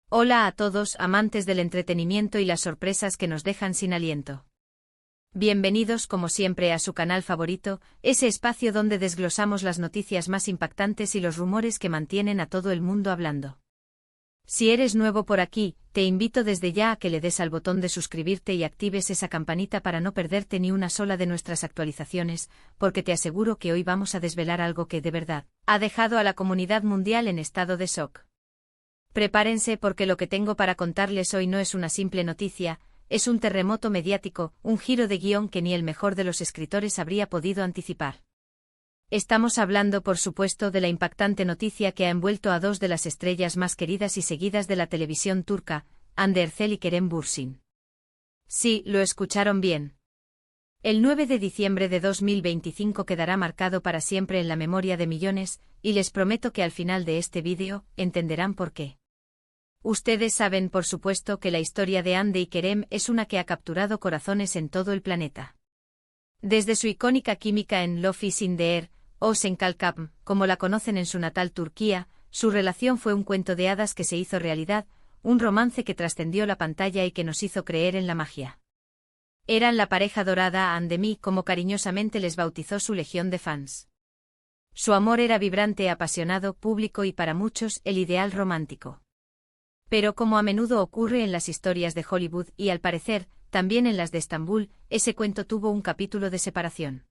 Hola a todos, amantes del entretenimiento y las sorpresas que nos dejan sin aliento. Bienvenidos como siempre a su canal favorito, ese espacio donde desglosamos las noticias más impactantes y los rumores que mantienen a todo el mundo hablando. Si eres nuevo por aquí, te invito desde ya a que le des al botón de suscribirte y actives esa campanita para no perderte ni una sola de nuestras actualizaciones, porque te aseguro que hoy vamos a desvelar algo que de verdad ha dejado a la comunidad mundial en estado de shock. Prepárense porque lo que tengo para contarles hoy no es una simple noticia, es un terremoto mediático, un giro de guión que ni el mejor de los escritores habría podido anticipar. Estamos hablando, por supuesto, de la impactante noticia que ha envuelto a dos de las estrellas más queridas y seguidas de la televisión turca, Hande Erçel y Kerem Bürsin. Sí, lo escucharon bien. El 9 de diciembre de 2025 quedará marcado para siempre en la memoria de millones, y les prometo que al final de este vídeo, entenderán por qué. Ustedes saben por supuesto que la historia de Hande y Kerem es una que ha capturado corazones en todo el planeta. Desde su icónica química en Love is in the Air, o Senkalkam, como la conocen en su natal Turquía, su relación fue un cuento de hadas que se hizo realidad, un romance que trascendió la pantalla y que nos hizo creer en la magia. Eran la pareja dorada Handemi, como cariñosamente les bautizó su legión de fans. Su amor era vibrante, apasionado, público y para muchos el ideal romántico. Pero como a menudo ocurre en las historias de Hollywood y al parecer, también en las de Estambul, ese cuento tuvo un capítulo de separación.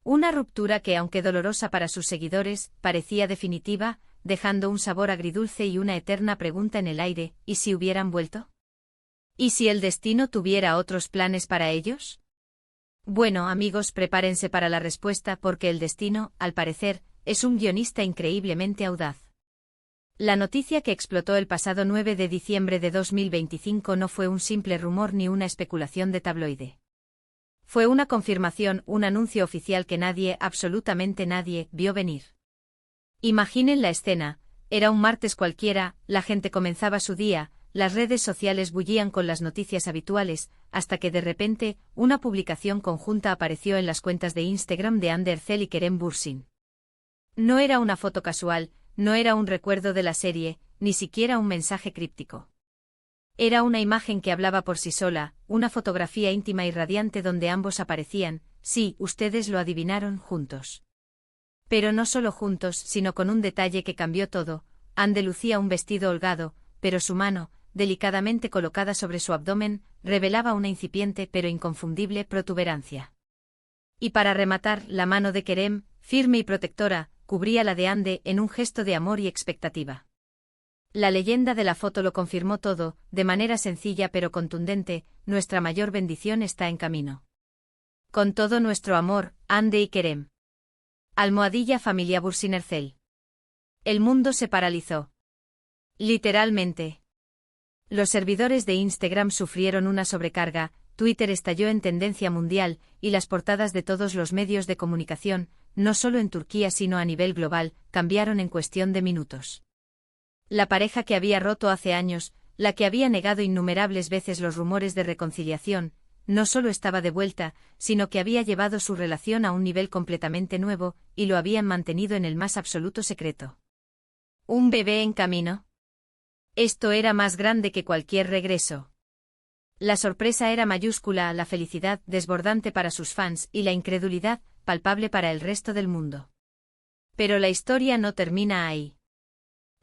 Una ruptura que, aunque dolorosa para sus seguidores, parecía definitiva, dejando un sabor agridulce y una eterna pregunta en el aire: ¿y si hubieran vuelto? ¿Y si el destino tuviera otros planes para ellos? Bueno, amigos, prepárense para la respuesta porque el destino, al parecer, es un guionista increíblemente audaz. La noticia que explotó el pasado 9 de diciembre de 2025 no fue un simple rumor ni una especulación de tabloide. Fue una confirmación, un anuncio oficial que nadie, absolutamente nadie, vio venir. Imaginen la escena: era un martes cualquiera, la gente comenzaba su día, las redes sociales bullían con las noticias habituales, hasta que de repente, una publicación conjunta apareció en las cuentas de Instagram de Hande Erçel y Kerem Bürsin. No era una foto casual, no era un recuerdo de la serie, ni siquiera un mensaje críptico. Era una imagen que hablaba por sí sola, una fotografía íntima y radiante donde ambos aparecían, sí, ustedes lo adivinaron, juntos. Pero no solo juntos, sino con un detalle que cambió todo: Hande lucía un vestido holgado, pero su mano, delicadamente colocada sobre su abdomen, revelaba una incipiente pero inconfundible protuberancia. Y para rematar, la mano de Kerem, firme y protectora, cubría la de Hande en un gesto de amor y expectativa. La leyenda de la foto lo confirmó todo, de manera sencilla pero contundente: nuestra mayor bendición está en camino. Con todo nuestro amor, Hande y Kerem. Almohadilla familia Bürsin Erçel. El mundo se paralizó. Literalmente. Los servidores de Instagram sufrieron una sobrecarga, Twitter estalló en tendencia mundial, y las portadas de todos los medios de comunicación, no solo en Turquía sino a nivel global, cambiaron en cuestión de minutos. La pareja que había roto hace años, la que había negado innumerables veces los rumores de reconciliación, no solo estaba de vuelta, sino que había llevado su relación a un nivel completamente nuevo, y lo habían mantenido en el más absoluto secreto. ¿Un bebé en camino? Esto era más grande que cualquier regreso. La sorpresa era mayúscula, la felicidad desbordante para sus fans y la incredulidad palpable para el resto del mundo. Pero la historia no termina ahí.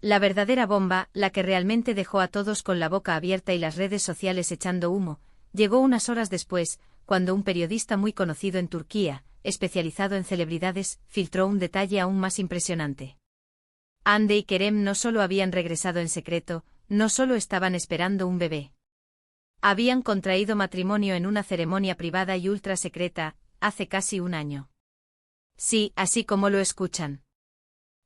La verdadera bomba, la que realmente dejó a todos con la boca abierta y las redes sociales echando humo, llegó unas horas después, cuando un periodista muy conocido en Turquía, especializado en celebridades, filtró un detalle aún más impresionante. Hande y Kerem no solo habían regresado en secreto, no solo estaban esperando un bebé. Habían contraído matrimonio en una ceremonia privada y ultra secreta, hace casi un año. Sí, así como lo escuchan.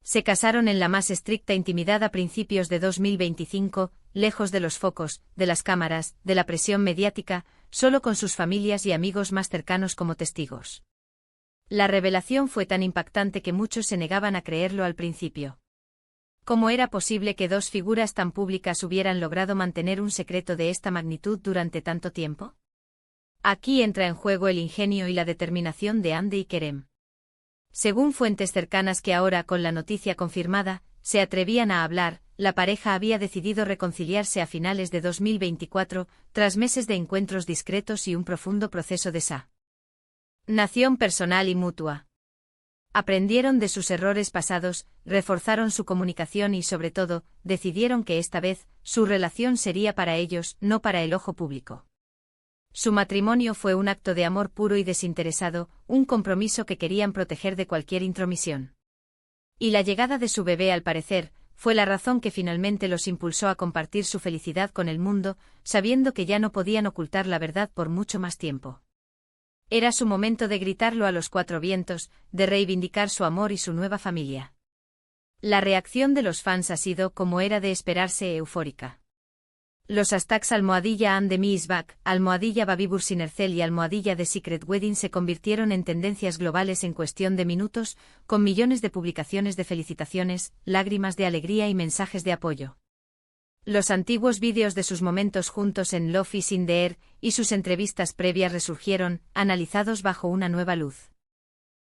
Se casaron en la más estricta intimidad a principios de 2025, lejos de los focos, de las cámaras, de la presión mediática, solo con sus familias y amigos más cercanos como testigos. La revelación fue tan impactante que muchos se negaban a creerlo al principio. ¿Cómo era posible que dos figuras tan públicas hubieran logrado mantener un secreto de esta magnitud durante tanto tiempo? Aquí entra en juego el ingenio y la determinación de Hande y Kerem. Según fuentes cercanas que ahora, con la noticia confirmada, se atrevían a hablar, la pareja había decidido reconciliarse a finales de 2024, tras meses de encuentros discretos y un profundo proceso de sanación personal y mutua. Aprendieron de sus errores pasados, reforzaron su comunicación y, sobre todo, decidieron que esta vez, su relación sería para ellos, no para el ojo público. Su matrimonio fue un acto de amor puro y desinteresado, un compromiso que querían proteger de cualquier intromisión. Y la llegada de su bebé, al parecer, fue la razón que finalmente los impulsó a compartir su felicidad con el mundo, sabiendo que ya no podían ocultar la verdad por mucho más tiempo. Era su momento de gritarlo a los cuatro vientos, de reivindicar su amor y su nueva familia. La reacción de los fans ha sido, como era de esperarse, eufórica. Los hashtags #And the Me is back, #Baby Bursinercel y #The Secret Wedding se convirtieron en tendencias globales en cuestión de minutos, con millones de publicaciones de felicitaciones, lágrimas de alegría y mensajes de apoyo. Los antiguos vídeos de sus momentos juntos en Love is in the Air y sus entrevistas previas resurgieron, analizados bajo una nueva luz.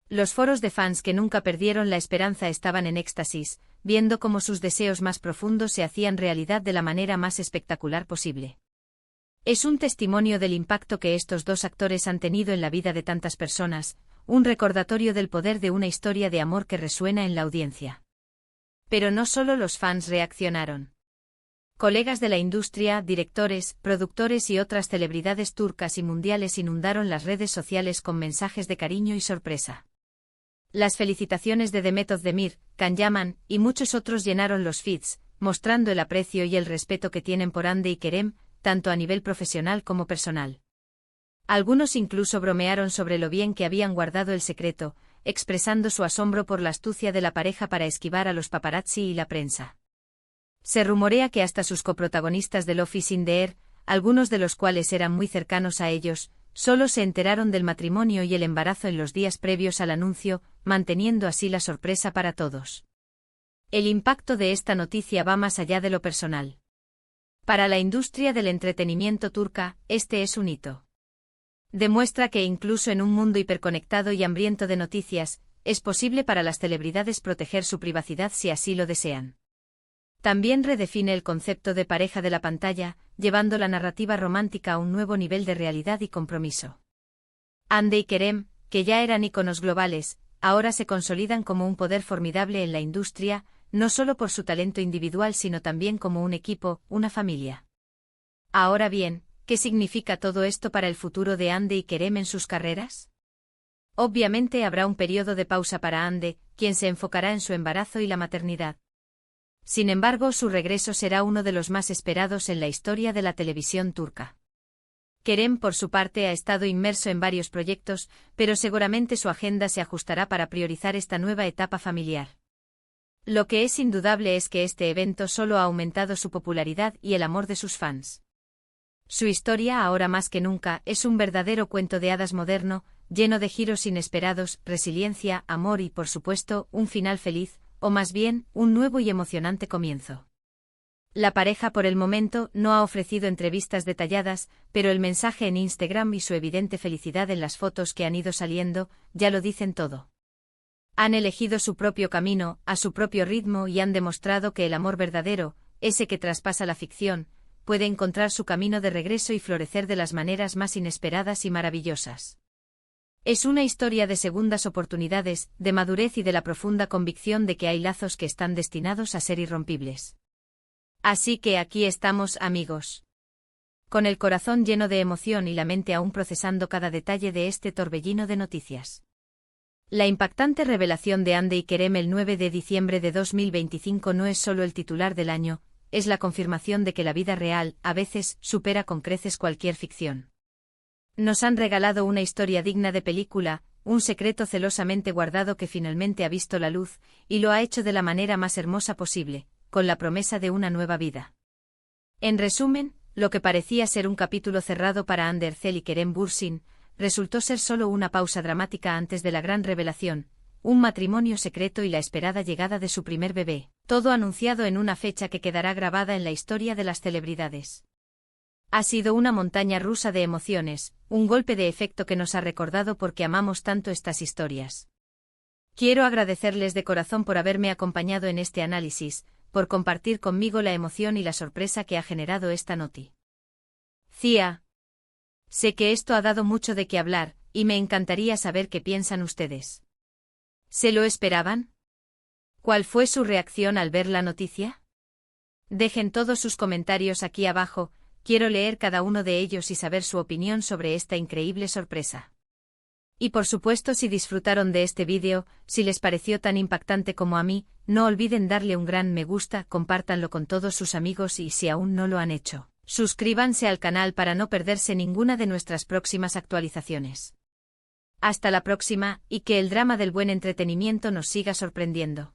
Los foros de fans que nunca perdieron la esperanza estaban en éxtasis, viendo cómo sus deseos más profundos se hacían realidad de la manera más espectacular posible. Es un testimonio del impacto que estos dos actores han tenido en la vida de tantas personas, un recordatorio del poder de una historia de amor que resuena en la audiencia. Pero no solo los fans reaccionaron. Colegas de la industria, directores, productores y otras celebridades turcas y mundiales inundaron las redes sociales con mensajes de cariño y sorpresa. Las felicitaciones de Demet Özdemir, Can Yaman y muchos otros llenaron los feeds, mostrando el aprecio y el respeto que tienen por Hande y Kerem, tanto a nivel profesional como personal. Algunos incluso bromearon sobre lo bien que habían guardado el secreto, expresando su asombro por la astucia de la pareja para esquivar a los paparazzi y la prensa. Se rumorea que hasta sus coprotagonistas de Love is in the Air, algunos de los cuales eran muy cercanos a ellos, solo se enteraron del matrimonio y el embarazo en los días previos al anuncio, manteniendo así la sorpresa para todos. El impacto de esta noticia va más allá de lo personal. Para la industria del entretenimiento turca, este es un hito. Demuestra que incluso en un mundo hiperconectado y hambriento de noticias, es posible para las celebridades proteger su privacidad si así lo desean. También redefine el concepto de pareja de la pantalla, llevando la narrativa romántica a un nuevo nivel de realidad y compromiso. Hande y Kerem, que ya eran íconos globales, ahora se consolidan como un poder formidable en la industria, no solo por su talento individual sino también como un equipo, una familia. Ahora bien, ¿qué significa todo esto para el futuro de Hande y Kerem en sus carreras? Obviamente habrá un periodo de pausa para Hande, quien se enfocará en su embarazo y la maternidad. Sin embargo, su regreso será uno de los más esperados en la historia de la televisión turca. Kerem, por su parte, ha estado inmerso en varios proyectos, pero seguramente su agenda se ajustará para priorizar esta nueva etapa familiar. Lo que es indudable es que este evento solo ha aumentado su popularidad y el amor de sus fans. Su historia, ahora más que nunca, es un verdadero cuento de hadas moderno, lleno de giros inesperados, resiliencia, amor y, por supuesto, un final feliz, o más bien, un nuevo y emocionante comienzo. La pareja por el momento no ha ofrecido entrevistas detalladas, pero el mensaje en Instagram y su evidente felicidad en las fotos que han ido saliendo, ya lo dicen todo. Han elegido su propio camino, a su propio ritmo y han demostrado que el amor verdadero, ese que traspasa la ficción, puede encontrar su camino de regreso y florecer de las maneras más inesperadas y maravillosas. Es una historia de segundas oportunidades, de madurez y de la profunda convicción de que hay lazos que están destinados a ser irrompibles. Así que aquí estamos, amigos. Con el corazón lleno de emoción y la mente aún procesando cada detalle de este torbellino de noticias. La impactante revelación de Hande y Kerem el 9 de diciembre de 2025 no es solo el titular del año, es la confirmación de que la vida real, a veces, supera con creces cualquier ficción. Nos han regalado una historia digna de película, un secreto celosamente guardado que finalmente ha visto la luz, y lo ha hecho de la manera más hermosa posible, con la promesa de una nueva vida. En resumen, lo que parecía ser un capítulo cerrado para Hande Erçel y Kerem Bürsin, resultó ser solo una pausa dramática antes de la gran revelación, un matrimonio secreto y la esperada llegada de su primer bebé, todo anunciado en una fecha que quedará grabada en la historia de las celebridades. Ha sido una montaña rusa de emociones, un golpe de efecto que nos ha recordado por qué amamos tanto estas historias. Quiero agradecerles de corazón por haberme acompañado en este análisis, por compartir conmigo la emoción y la sorpresa que ha generado esta noticia. Sé que esto ha dado mucho de qué hablar, y me encantaría saber qué piensan ustedes. ¿Se lo esperaban? ¿Cuál fue su reacción al ver la noticia? Dejen todos sus comentarios aquí abajo, quiero leer cada uno de ellos y saber su opinión sobre esta increíble sorpresa. Y por supuesto, si disfrutaron de este vídeo, si les pareció tan impactante como a mí, no olviden darle un gran me gusta, compártanlo con todos sus amigos y si aún no lo han hecho, suscríbanse al canal para no perderse ninguna de nuestras próximas actualizaciones. Hasta la próxima, y que el drama del buen entretenimiento nos siga sorprendiendo.